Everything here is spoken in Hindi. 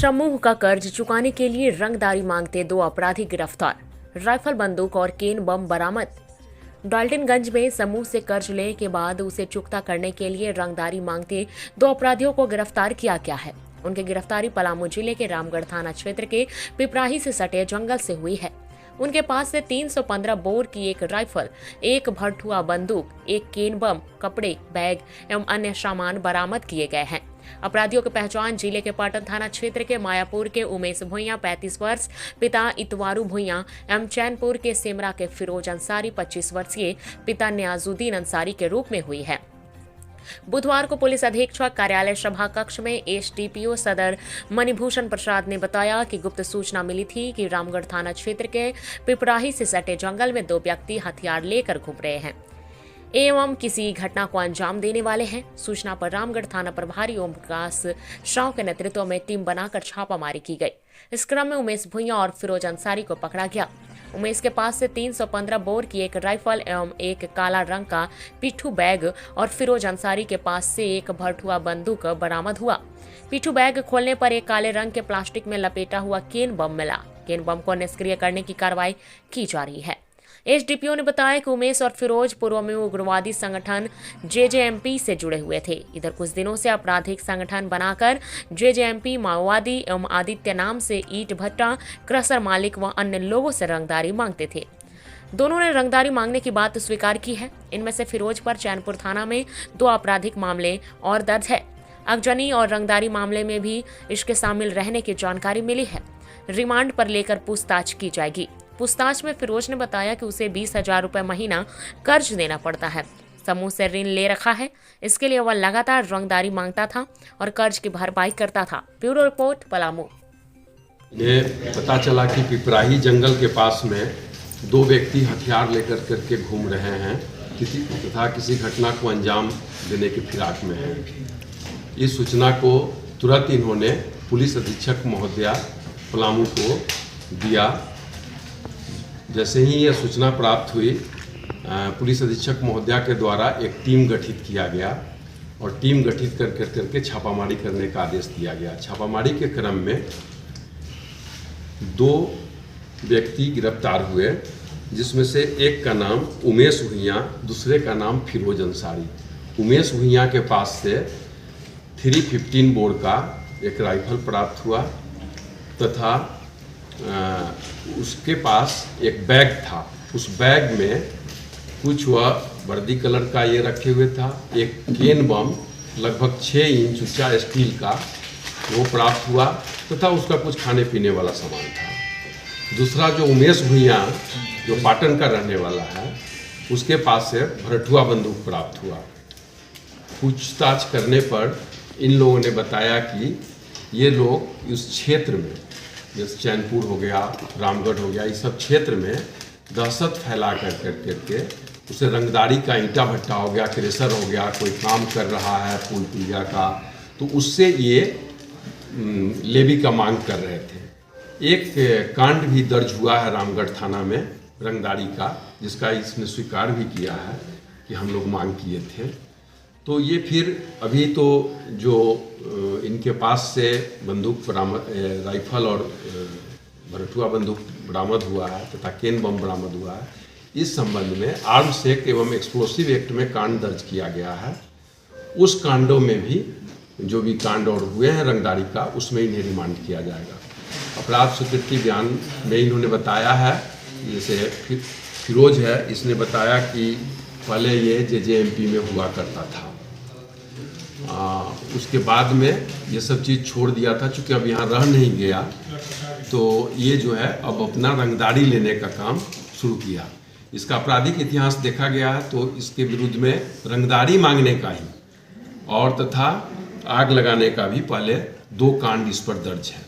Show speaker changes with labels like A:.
A: समूह का कर्ज चुकाने के लिए रंगदारी मांगते 2 अपराधी गिरफ्तार। राइफल, बंदूक और केन बम बरामद। डाल्टनगंज में समूह से कर्ज लेने के बाद उसे चुकता करने के लिए रंगदारी मांगते 2 अपराधियों को गिरफ्तार किया गया है। उनकी गिरफ्तारी पलामू जिले के रामगढ़ थाना क्षेत्र के पिपराही से सटे जंगल से हुई है। उनके पास से 315 बोर की एक राइफल, एक भरथुआ बंदूक, एक केन बम, कपड़े, बैग एवं अन्य सामान बरामद किए गए हैं। अपराधियों की पहचान जिले के पाटन थाना क्षेत्र के मायापुर के उमेश भुइयां 35 वर्ष, पिता इतवारू भुइयां एवं चैनपुर के सिमरा के फिरोज अंसारी 25 वर्षीय, पिता न्याजुद्दीन अंसारी के रूप में हुई है। बुधवार को पुलिस अधीक्षक कार्यालय सभा कक्ष में एसडीपीओ सदर मणिभूषण प्रसाद ने बताया कि गुप्त सूचना मिली थी कि रामगढ़ थाना क्षेत्र के पिपराही से सटे जंगल में 2 व्यक्ति हथियार लेकर घूम रहे हैं एवं किसी घटना को अंजाम देने वाले हैं। सूचना पर रामगढ़ थाना प्रभारी ओम प्रकाश साव के नेतृत्व में टीम बनाकर छापामारी की गई। इस क्रम में उमेश भुइयां और फिरोज अंसारी को पकड़ा गया। उमेश के पास से 315 बोर की एक राइफल एवं एक काला रंग का पिट्ठू बैग और फिरोज अंसारी के पास से एक भरथुआ बंदूक बरामद हुआ। पिट्ठू बैग खोलने पर एक काले रंग के प्लास्टिक में लपेटा हुआ केन बम मिला। केन बम को निष्क्रिय करने की कार्रवाई की जा रही है। एसडीपीओ ने बताया कि उमेश और फिरोज पूर्व में उग्रवादी संगठन जेजेएमपी से जुड़े हुए थे। इधर कुछ दिनों से आपराधिक संगठन बनाकर जेजेएमपी माओवादी एवं आदित्य नाम से ईंट भट्टा, क्रशर मालिक व अन्य लोगों से रंगदारी मांगते थे। दोनों ने रंगदारी मांगने की बात स्वीकार की है। इनमें से फिरोज पर चैनपुर थाना में 2 आपराधिक मामले और दर्ज है। अगजनी और रंगदारी मामले में भी इसके शामिल रहने की जानकारी मिली है। रिमांड पर लेकर पूछताछ की जाएगी। पूछताछ में फिरोज ने बताया कि उसे 20,000 रुपए महीना कर्ज देना पड़ता है। समूह से ऋण ले रखा है। इसके लिए वह लगातार रंगदारी मांगता था और कर्ज की भरपाई करता था। Bureau report, Palamu.
B: ये पता चला कि पिपराही जंगल के पास में 2 व्यक्ति हथियार लेकर करके घूम रहे हैं तथा किसी घटना को अंजाम देने की फिराक में है। इस सूचना को तुरंत इन्होंने पुलिस अधीक्षक महोदया पलामू को दिया। जैसे ही यह सूचना प्राप्त हुई, पुलिस अधीक्षक महोदया के द्वारा एक टीम गठित किया गया और टीम गठित करके छापामारी करने का आदेश दिया गया। छापामारी के क्रम में 2 व्यक्ति गिरफ्तार हुए, जिसमें से एक का नाम उमेश भुइयां, दूसरे का नाम फिरोज अंसारी। उमेश भुइयां के पास से 315 बोर का एक राइफल प्राप्त हुआ तथा उसके पास एक बैग था। उस बैग में कुछ वह वर्दी कलर का ये रखे हुए था। एक केन बम लगभग 6 इंच ऊंचा स्टील का वो प्राप्त हुआ तथा उसका कुछ खाने पीने वाला सामान था। दूसरा जो उमेश भुइयां जो पाटन का रहने वाला है, उसके पास से भरथुआ बंदूक प्राप्त हुआ। पूछताछ करने पर इन लोगों ने बताया कि ये लोग उस क्षेत्र में, जैसे चैनपुर हो गया, रामगढ़ हो गया, इस सब क्षेत्र में दहशत फैला करके उसे रंगदारी का ईंटा भट्टा हो गया, क्रेशर हो गया, कोई काम कर रहा है पुल पुलिया का, तो उससे ये लेवी का मांग कर रहे थे। एक कांड भी दर्ज हुआ है रामगढ़ थाना में रंगदारी का, जिसका इसने स्वीकार भी किया है कि हम लोग मांग किए थे। तो ये फिर अभी तो जो इनके पास से बंदूक बरामद, राइफल और भरथुआ बंदूक बरामद हुआ है तथा केन बम बरामद हुआ है, इस संबंध में आर्म्स एक्ट एवं एक्सप्लोसिव एक्ट में कांड दर्ज किया गया है। उस कांडों में भी जो भी कांड और हुए हैं रंगदारी का, उसमें इन्हें रिमांड किया जाएगा। अपराध स्वीकृति बयान में इन्होंने बताया है, जैसे फिरोज है, इसने बताया कि पहले ये जेजेएमपी में हुआ करता था, उसके बाद में ये सब चीज़ छोड़ दिया था। चूँकि अब यहाँ रह नहीं गया, तो ये जो है अब अपना रंगदारी लेने का काम शुरू किया। इसका आपराधिक इतिहास देखा गया है तो इसके विरुद्ध में रंगदारी मांगने का ही और तथा आग लगाने का भी पहले 2 कांड इस पर दर्ज है।